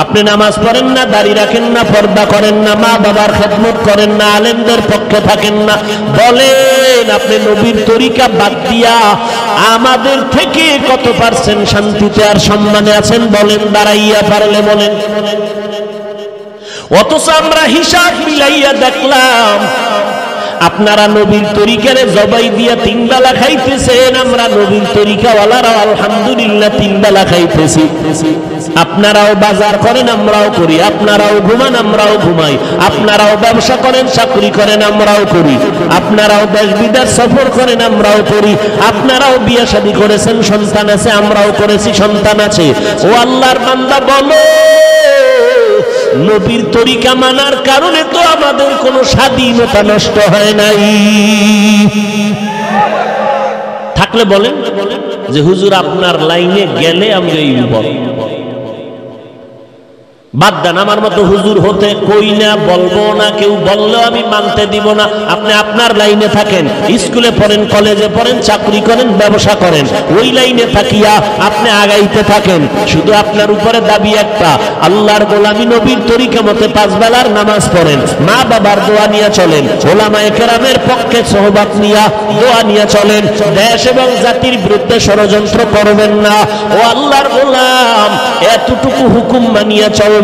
আপনি নামাজ পড়েন না, দাড়ি রাখেন না, পর্দা করেন না, মা বাবার খেদমত করেন না, আলেমদের পক্ষে থাকেন না, বলেন আপনি নবীর তরিকা বাদ দিয়া আমাদের থেকে কত পার্সেন্ট শান্তিতে আর সম্মানে আছেন? বলেন, দাঁড়াইয়া পারলে বলেন। অথচ আমরা হিসাব মিলাইয়া দেখলাম আপনারা নবীর তরিকারে জবাই দিয়া 3 বেলা খাইতেছেন, আমরা নবীর তরিকাওয়ালারা আলহামদুলিল্লাহ 3 বেলা খাইতেছি। আপনারাও বাজার করেন, আমরাও করি, আপনারাও ঘুমান, আমরাও ঘুমাই, আপনারাও ব্যবসা করেন, চাকরি করেন, আমরাও করি, আপনারাও দেশ বিদেশ সফর করেন, আমরাও করি, আপনারাও বিয়ে শাদী করেছেন, সন্তান আছে, আমরাও করেছি, সন্তান আছে। ও আল্লাহর বান্দা বলো, নবীর তরিকা মানার কারণে তো আমাদের কোনো স্বাধীনতা নষ্ট হয় নাই। থাকলে বলেন যে হুজুর আপনার লাইনে গেলে আমরা এই বিপদ। বাদ দেন, আমার মতো হুজুর হতে কই না, বলবো না, কেউ বললেও আমি মানতে দিব না। আপনি আপনার লাইনে থাকেন, স্কুলে পড়েন, কলেজে পড়েন, চাকরি করেন, ব্যবসা করেন, ওই লাইনে থাকিয়া আপনি আগাইতে থাকেন। শুধু আপনার উপরে দাবি একটা, আল্লাহর গোলামি নবীর তরিকা মতে 5 বেলার নামাজ পড়েন, মা বাবার দোয়া নিয়ে চলেন, ওলামায়ে কেরামের পক্ষে সোহবত নিয়া দোয়া নিয়ে চলেন, দেশ এবং জাতির বিরুদ্ধে ষড়যন্ত্র করবেন না। ও আল্লাহর গোলাম, এতটুকু হুকুম মানিয়া চল।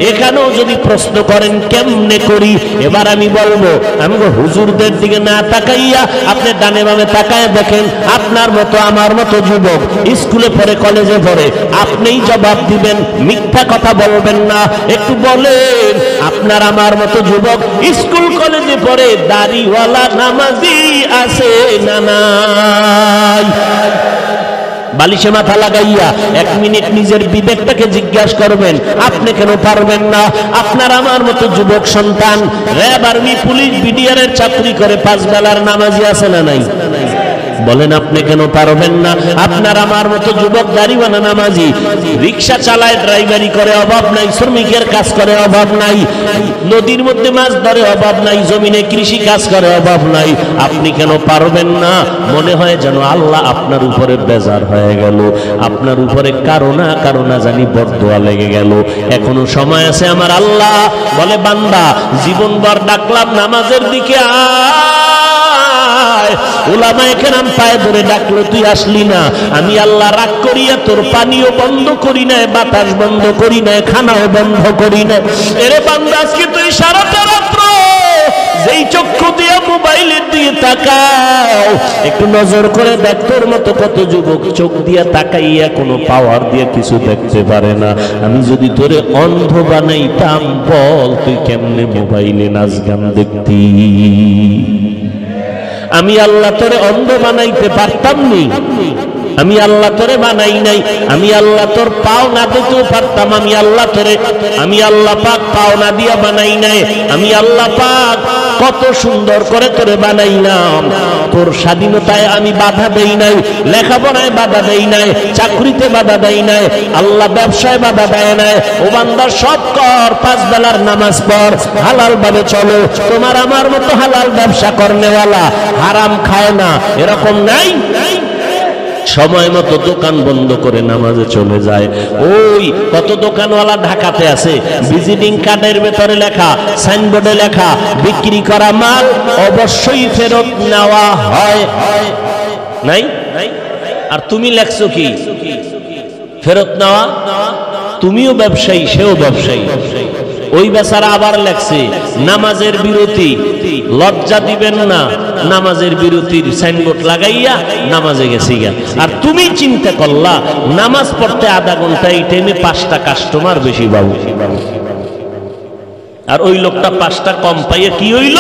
এখানেও যদি প্রশ্ন করেন কেমনে করি, এবার আমি বলবো, আমি হুজুরদের দিকে না তাকাইয়া আপনি ডানে বামে তাকায় দেখেন, আপনার মতো আমার মতো যুবক স্কুলে পড়ে, কলেজে পড়ে, আপনিই জবাব দিবেন, মিথ্যা কথা বলবেন না। একটু বলেন, আপনার আমার মতো যুবক স্কুল কলেজে পড়ে, দাড়িওয়ালা নামাজি আছে না নাই? বালিশে মাথা লাগাইয়া 1 মিনিট নিজের বিবেকটাকে জিজ্ঞাসা করবেন, আপনি কেন পারবেন না? আপনার আমার মতো যুবক সন্তান র্যাব, আর্মি, পুলিশ, বিডিআর এর চাকরি করে 5 বেলার নামাজি আছে না নাই? বলেন আপনি কেন পারবেন না? আপনার আমার মতো যুবক দাড়িওয়ালা নামাজি রিক্সা চালায়, ড্রাইভারি করে, অভাব নাই, শ্রমিকের কাজ করে, অভাব নাই, নদীর মধ্যে মাছ ধরে, অভাব নাই, জমিনে কৃষি কাজ করে, অভাব নাই। আপনি কেন পারবেন না? মনে হয় যেন আল্লাহ আপনার উপরে বেজার হয়ে গেল, আপনার উপরে কারো না জানি বরদোয়া লেগে গেল। এখনো সময় আছে। আমার আল্লাহ বলে, বান্দা জীবনভর ডাকলাম নামাজের দিকে আয়, উলামায়ে কেরাম পায়ে ধরে ডাকলো, তুই আসলি না। আমি আল্লাহ রাগ করিয়া তোর পানিও বন্ধ করি নাই, বাতাস বন্ধ করি নাই, খানাও বন্ধ করি নাই। এরে বান্দা, আজকে তুই সারাটা রাত্র যেই চক্ষু দিয়ে মোবাইলের দিয়ে তাকাও, একটু নজর করে দেখ, তোর মতো কত যুবক চোখ দিয়ে তাকাইয়া কোনো পাওয়ার দিয়ে কিছু দেখতে পারে না। আমি যদি তোরে অন্ধ বানাইতাম, বল তুই কেমনে মোবাইলে নাচ গান দেখতি? আমি আল্লাহ তোরে অন্ধ বানাইতে পারতাম নি? আমি আল্লাহ তোরে বানাই নাই। আমি আল্লাহ তোর পাও না দিতেও পারতাম। আমি আল্লাহ পাক পাও না দিয়া বানাই নাই। আমি আল্লাহ পাক কত সুন্দর করে তোরে বানাইলাম। তোর স্বাধীনতায় আমি বাধা দেই নাই, লেখাপড়ায় বাধা দেই নাই, চাকরিতে বাধা দেই নাই, আল্লাহ ব্যবসায় বাধা দেয় নাই। ও বান্দা, সব কর, 5 বেলার নামাজ পড়, হালাল ভাবে চলো। তোমার আমার মতো হালাল ব্যবসা করনেওয়ালা, হারাম খায় না, এরকম নাই। সময় মতো দোকান বন্ধ করে নামাজে চলে যায়। ওই কত দোকানওয়ালা ঢাকাতে আছে, ভিজিটিং কার্ডের ভেতরে লেখা, সাইনবোর্ডে লেখা, বিক্রি করা মাল অবশ্যই ফেরত নেওয়া হয়। নাই? আর তুমি লেখছো কি? ফেরত নেওয়া। তুমিও ব্যবসায়ী, সেও ব্যবসায়ী। ওই বেচারা আবার লেখছে নামাজের বিরতি, লজ্জা দিবেন না, নামাজের বিরতির সাইনবোর্ড লাগাইয়া নামাজে গেছি গা। আর তুমি চিন্তা করলা নামাজ পড়তে আধা ঘন্টা, এই টাইমে 5টা কাস্টমার বেশি বাবু। আর ওই লোকটা 5টা কম পাইয়া কি হইল?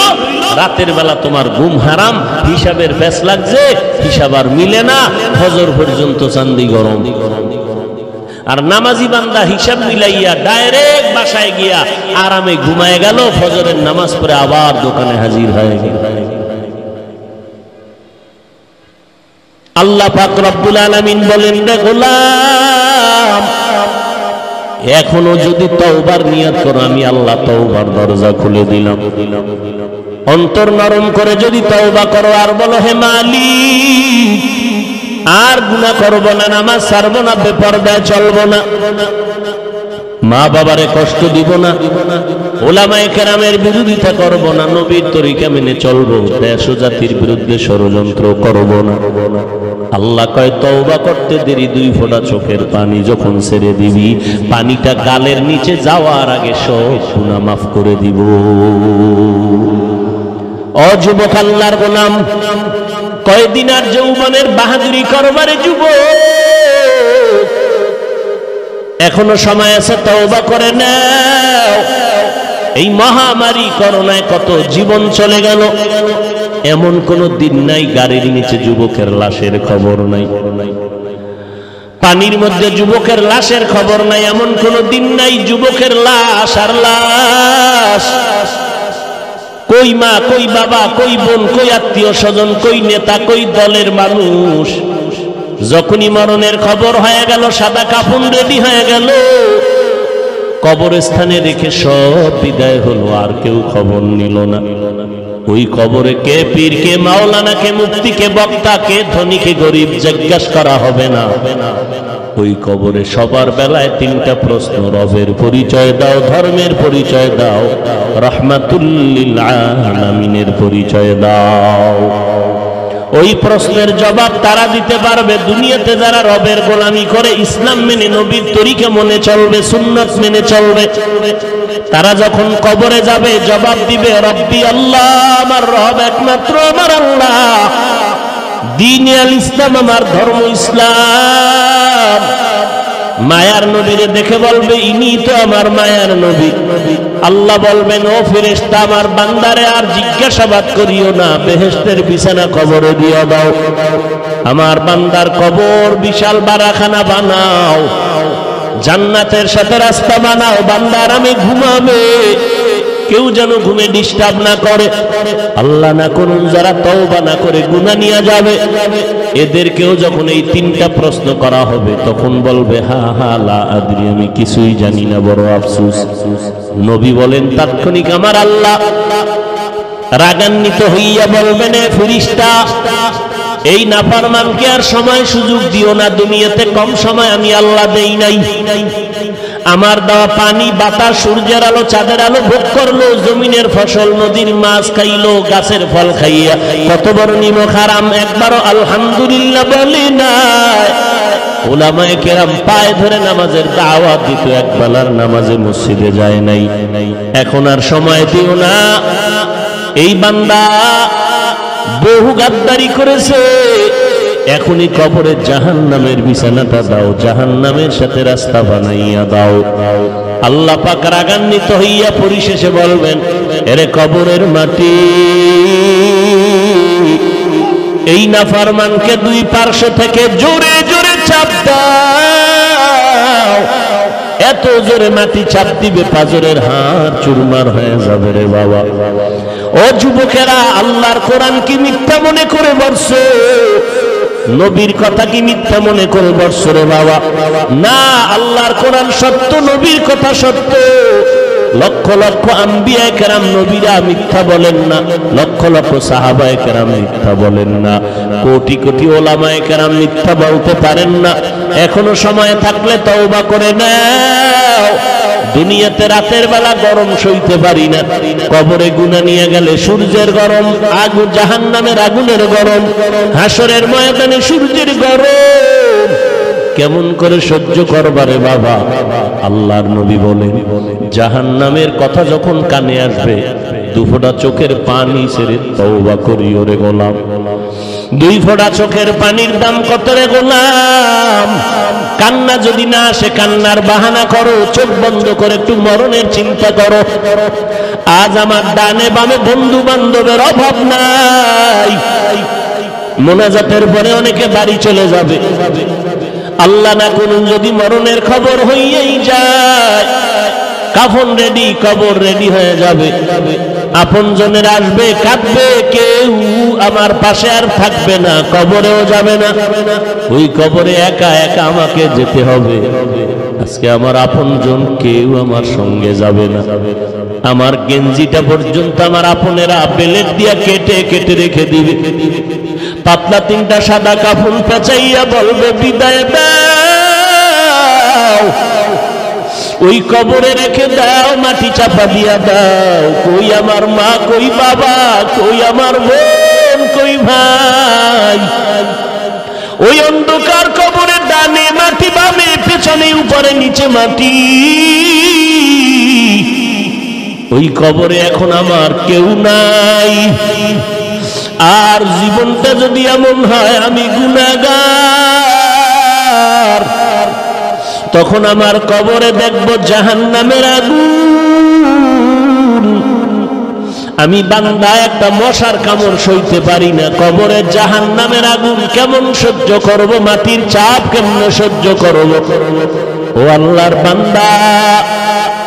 রাতের বেলা তোমার ঘুম হারাম, হিসাবের ব্যাস লাগছে, হিসাব আর মিলে না, ফজর পর্যন্ত চান্দি গরম। আর নামাজি বান্দা হিসাব মিলাইয়া ডাইরেক্ট বাসায় গিয়া আরামে ঘুমায় গেল, ফজরের নামাজ পড়ে আবার দোকানে হাজির হয়ে গেল। আল্লাহ পাক রব্বুল আলামিন বলেন, রে গোলাম, এখনো যদি তওবার নিয়ত করো, আমি আল্লাহ তওবার দরজা খুলে দিলাম। অন্তর নরম করে যদি তওবা করো আর বলো, হে মালিক, আর গুনাহ করব না, নামাজ ছাড়ব না, বেপরদায় চলব না, মা বাবারে কষ্ট দিব না, উলামায়ে কেরামের বিরোধিতা করব না, নবীর তরিকা মেনে চলব, দেশ ও জাতির বিরুদ্ধে ষড়যন্ত্র করব না। আল্লাহ কয়, তওবা করতে দেরি 2 ফোঁটা চোখের পানি যখন ছেড়ে দিবি, পানিটা গালের নিচে যাওয়ার আগে সব গুনাহ মাফ করে দিব। অযুবক আল্লাহর গোলাম, কয়দিন আর যৌবনের বাহাদুরি করবারে যুবক, এখনো সময় আছে, তওবা করে নাও। এই মহামারী করোনায় কত জীবন চলে গেল, এমন কোন দিন নাই গাড়ির নিচে যুবকের লাশের খবর নাই, পানির মধ্যে যুবকের লাশের খবর নাই, এমন কোন দিন নাই যুবকের লাশ আর লাশ। কই মা, কই বাবা, কই বোন, কই আত্মীয় স্বজন, কই নেতা, কই দলের মানুষ, যখনই মরণের খবর হয়ে গেল, সাদা কাফন রেডি হয়ে গেল, কবরস্থানে রেখে সব বিদায় হলো, আর কেউ খবর নিল না। ওই কবরে কে পীর, কে মাওলানা, কে মুফতি, কে বক্তা, কে ধনী, কে গরিব জিজ্ঞাসা করা হবে না। ওই কবরে সবার বেলায় 3টা প্রশ্ন, রবের পরিচয় দাও, ধর্মের পরিচয় দাও, রাহমাতুল লিল আলামিনের পরিচয় দাও। ওই প্রশ্নের জবাব তারা দিতে পারবে দুনিয়াতে যারা রবের গোলামি করে, ইসলাম মেনে, নবীর তরিকা মেনে চলবে, সুন্নাত মেনে চলবে। তারা যখন কবরে যাবে জবাব দিবে, রব্বি আল্লাহ, আমার রব একমাত্র আমার আল্লাহ, দ্বীন আল ইসলাম, আমার ধর্ম ইসলাম। মায়ার নবীরে দেখে বলবে, ইনি তো আমার মায়ার নবী। আল্লাহ বলবেন, ও ফেরেশতা, আমার বান্দারে আর জিজ্ঞাসাবাদ করিও না, বেহেশতের বিছানা কবরে দিয়ে দাও। আমার বান্দার কবর বিশাল বারাখানা বানাও, জান্নাতের সাথে রাস্তা বানাও, বান্দা আরামে ঘুমাবে। কেউ যেন ঘুমে ডিস্টার্ব না করে। আল্লাহ না করুন যারা তওবা না করে গুনাহ নিয়ে যাবে, এদেরকেও যখন এই তিনটা প্রশ্ন করা হবে তখন বলবে হা হা লা আদরি, আমি কিছুই জানি না, বড় আফসোস। নবী বলেন তাৎক্ষণিক আমার আল্লাহ রাগান্বিত হইয়া বলবেন, এ ফেরেশতা, এই নাফরমানকে আর সময় সুযোগ দিও না, দুনিয়াতে কম সময় আমি আল্লাহ দেই নাই। আমার দেওয়া পানি, বাতাস, সূর্যের আলো, চাঁদের আলো ভোগ করলো, জমিনের ফসল, নদীর মাছ খাইলো, গাছের ফল খাইয়া কত বড় নিমক হারাম, একবারও আলহামদুলিল্লাহ বলি না। উলামায়ে কেরাম পায়ে ধরে নামাজের দাওয়াত দিত, একবেলার নামাজে মসজিদে যায় নাই। এখন আর সময় দিও না, এই বান্দা বহু গাদ্দারি করেছে, এখনই কবরে জাহান্নামের বিছানাটা দাও, জাহান্নামের সাথে রাস্তা বানাইয়া দাও। আল্লাহ পাক রাগান্বিত হইয়া পরিশেষে বলবেন, এরে কবরের মাটি, এই নাফরমানকে দুই পার্শ্ব থেকে জোরে জোরে চাপ দাও। এত জোরে মাটি চাপ দিবে পাজরের হাড় চুরমার হয়ে যাবে রে বাবা। ও যুবকেরা, আল্লাহর কোরআন কি মিথ্যা মনে করে বলছো? নবীর কথা কি মিথ্যা মনে করে বলছো রে বাবা? না, আল্লাহর কোরআন সত্য, নবীর কথা সত্য। লক্ষ লক্ষ আম্বিয়ায়ে কেরাম নবীরা মিথ্যা বলেন না, লক্ষ লক্ষ সাহাবায়ে কেরাম মিথ্যা বলেন না, কোটি কোটি ওলামায়ে কেরাম মিথ্যা বলতে পারেন না। এখনো সময় থাকলে তওবা করে নাও। দুনিয়াতে রাতের বেলা গরম সইতে পারি না, কবরে গুনাহ নিয়ে গেলে সূর্যের গরম, আগুন জাহান্নামের আগুনের গরম, হাসরের ময়দানে সূর্যের গরম কেমন করে সহ্য করবারে বাবা? আল্লাহর নবী বলেন, জাহান্নামের কথা যখন কানে আসবে, দুফোঁটা চোখের পানি ছেড়ে তওবা করিও রে গোলাম। দুই ফোঁটা চোখের পানির দাম কত রে গোলাম? কান্না যদি না আসে, কান্নার বাহানা করো, চোখ বন্ধ করে একটু মরণের চিন্তা করো। আজ আমার ডানে বামে বন্ধু বান্ধবের অভাব নাই, মোনাজাতের পরে অনেকে বাড়ি চলে যাবে। আল্লাহ না করুন যদি মরণের খবর হইয়াই যায়, কাফন রেডি, কবর রেডি হয়ে যাবে, আপনজনের আসবে, কাঁদবে, কেউ আমার পাশে আর থাকবে না, কবরেও যাবে না, ওই কবরে একা একা আমাকে যেতে হবে। আজকে আমার আপনজন কেউ আমার সঙ্গে যাবে না, আমার গেঞ্জিটা পর্যন্ত আমার আপনেরা বেলেট দিয়া কেটে কেটে রেখে দিবে। পাতলা তিনটা সাদা কাফন পেঁচাইয়া বলবে বিদায় দাও, ওই কবরে রেখে দাও, মাটি চাপা দিয়া দাও। কই আমার মা, কই বাবা, কই আমার বোন, কই ভাই? ওই অন্ধকার কবরে ডানে মাটি, বামে পেছনে, উপরে নিচে মাটি। ওই কবরে এখন আমার কেউ নাই। আর জীবনটা যদি এমন হয় আমি গুনাহগার, তখন আমার কবরে দেখব জাহান্নামের আগুন। আমি বান্দা একটা মশার কামড় সইতে পারি না, কবরে জাহান্নামের আগুন কেমন সহ্য করব? মাটির চাপ কেমন সহ্য করব? ও আল্লাহর বান্দা,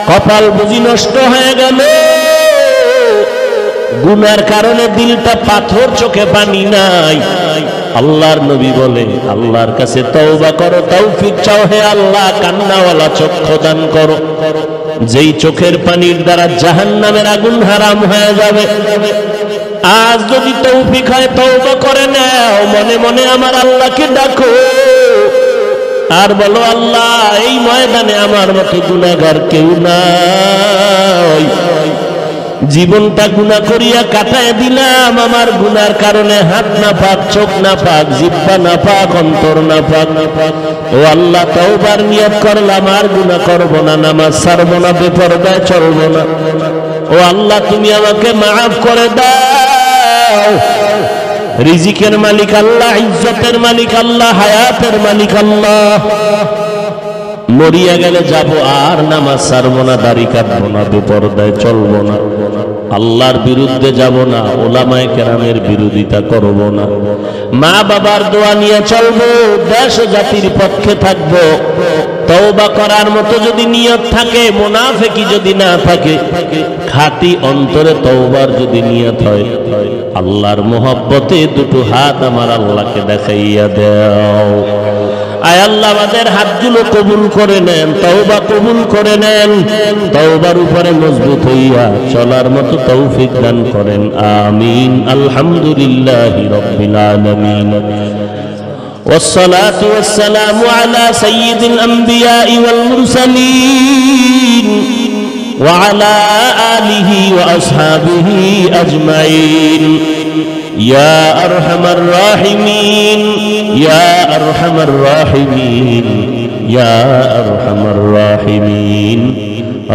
কপাল বুঝি নষ্ট হয়ে গেল, গুনার কারণে দিলটা পাথর, চোখে পানি নাই। আল্লাহর নবী বলে, আল্লাহর কাছে তওবা করো, তৌফিক চাও, হে আল্লাহ কান্নাওয়ালা চক্ষু দান করো, যেই চোখের পানির দ্বারা জাহান্নামের আগুন হারাম হয়ে যাবে। আজ যদি তৌফিক হয় তওবা করে নাও, মনে মনে আমার আল্লাহকে ডাকো আর বলো, আল্লাহ এই ময়দানে আমার মতো গুনাহগার কেউ নাই, জীবনটা গুনাহ করিয়া কাটায় দিলাম, আমার গুনার কারণে হাত না পাক, চোখ না পাক, জিহ্বা না পাক, অন্তর না পাক। ও আল্লাহ, তওবার নিয়ত করলাম আর গুনাহ করব না, নামাজ ছাড়ব না, বেপরদায় চলব না। ও আল্লাহ, তুমি আমাকে মাফ করে দাও। রিজিকের মালিক আল্লাহ, ইজ্জতের মালিক আল্লাহ, হায়াতের মালিক আল্লাহ। মরিয়া গেলে যাব, আর নামাজ ছাড়ব না, দাড়ি কাটবো না, বেপরদায় চলবো না, আল্লাহর বিরুদ্ধে যাব না, ওলামায়ে কেরামের বিরোধিতা করব না, মা বাবার দোয়া নিয়ে চলবো, দেশ ও জাতির পক্ষে থাকবো। তওবা করার মতো যদি নিয়ত থাকে, মুনাফিকি যদি না থাকে, খাঁটি অন্তরে তওবার যদি নিয়ত হয়, আল্লাহর মহব্বতে দুটো হাত আমার আল্লাহকে দেখাইয়া দাও। আয় আল্লাহ আমাদের হাতগুলো কবুল করে নেন, তওবা কবুল করে নেন, তওবার উপরে মজবুত হইয়া চলার মতো তৌফিক দান করেন। আমিন। আলহামদুলিল্লাহি রাব্বিল আলামিন। والصلاة والسلام على سيد الأنبياء والمرسلين وعلى آله وأصحابه أجمعين يا أرحم الراحمين يا أرحم الراحمين يا أرحم الراحمين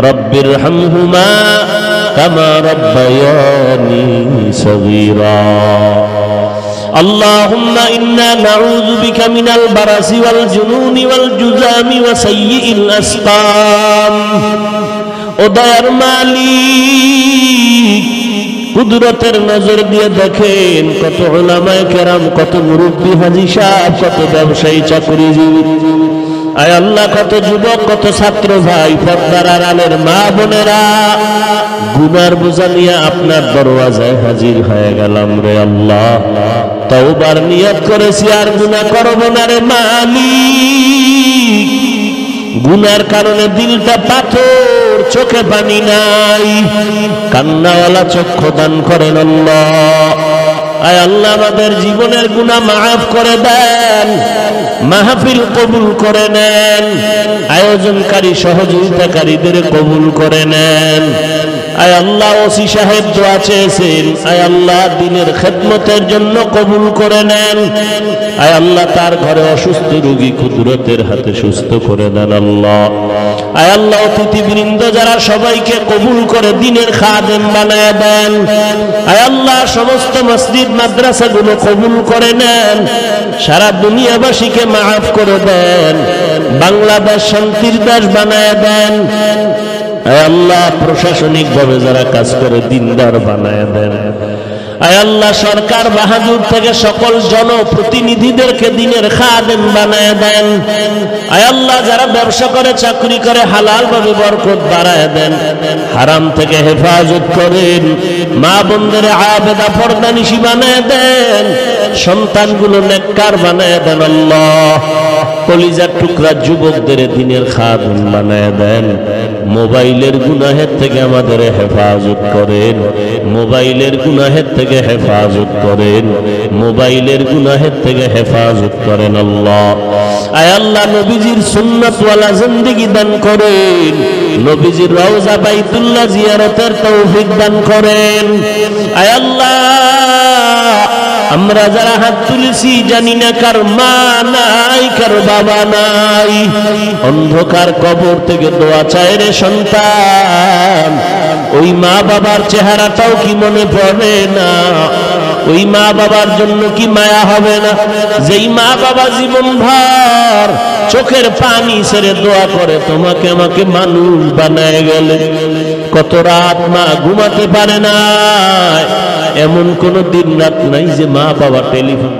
رب ارحمهما كما ربياني صغيرا اللهم إنا نعوذ بك من البرص والجنون والجذام وسيء الأسقام ও দয়ার মালিক, কুদরতের নজর দিয়ে দেখেন কত উলামায়ে কেরাম, কত মুরব্বী হাজী সাহেব, কত ব্যবসায়ী চাকরিজীবী, আয় আল্লাহ কত যুবক, কত ছাত্র ভাই, পর্দার আড়ালের মা বোনেরা গুনার বোঝা নিয়ে আপনার দরওয়াজায় হাজির হয়ে গেলাম রে আল্লাহ। তওবার নিয়ত করেছি আর গুনাহ করব না রে মালিক। গুনার কারণে দিলটা পাথর, চোখে পানি নাই, কান্নাওয়ালা চক্ষু দান করেন আল্লাহ। আয় আল্লাহ আমাদের জীবনের গুনাহ মাফ করে দেন, মাহফিল কবুল করে নেন, আয়োজনকারী সহযোগিতাকারীদের কবুল করে নেন। আয় আল্লাহ ওসি সাহেব দোয়া চেয়েছেন, আয় আল্লাহ দিনের খেদমতের জন্য কবুল করে নেন। আয় আল্লাহ তার ঘরে অসুস্থ রোগী কুদরতের হাতে সুস্থ করে দেন আল্লাহ। আয় আল্লাহ অতিথিবৃন্দ যারা সবাইকে কবুল করে দিনের খাদেম বানায় দেন। আয় আল্লাহ সমস্ত মসজিদ মাদ্রাসাগুলো কবুল করে নেন, সারা দুনিয়াবাসীকে মাফ করে দেন, বাংলাদেশ শান্তির দেশ বানায় দেন। আয় আল্লাহ প্রশাসনিক ভাবে যারা কাজ করে দিনদার বানায় দেন। আয় আল্লাহ সরকার বাহাদুর থেকে সকল জনপ্রতিনিধিদেরকে দিনের খাদেম বানায় দেন। আয় আল্লাহ যারা ব্যবসা করে, চাকরি করে, হালাল ভাবে বরকত বাড়ায় দেন, হারাম থেকে হেফাজত করেন, মা বোনদের আবেদা পর্দানিশী বানায় দেন, সন্তানগুলো নেককার বানায় দেন আল্লাহ। কলিজার টুকরা যুবকদের দিনের খাদেম বানায় দেন। মোবাইলের গুনাহের থেকে আমাদের হেফাজত করেন, মোবাইলের গুনাহের থেকে হেফাজত করেন, মোবাইলের গুনাহের থেকে হেফাজত করেন আল্লাহ। আয় আল্লাহ নবীজির সুন্নাতওয়ালা জিন্দেগি দান করেন, নবীজির রওজা বাইতুল্লাহ জিয়ারতের তৌফিক দান করেন। আয় আল্লাহ আমরা যারা হাত তুলেছি জানি না কার মা নাই, কার বাবা নাই, অন্ধকার কবর থেকে দোয়া চায় রে সন্তান। ওই মা বাবার চেহারাটাও কি মনে পড়ে না? ওই মা বাবার জন্য কি মায়া হবে না? যেই মা বাবা জীবন ভর চোখের পানি ছেড়ে দোয়া করে তোমাকে আমাকে মানুষ বানায় গেলে, কত রাত মা ঘুমাতে পারে না, এমন কোন দিন রাত নাই যে মা বাবা টেলিফোন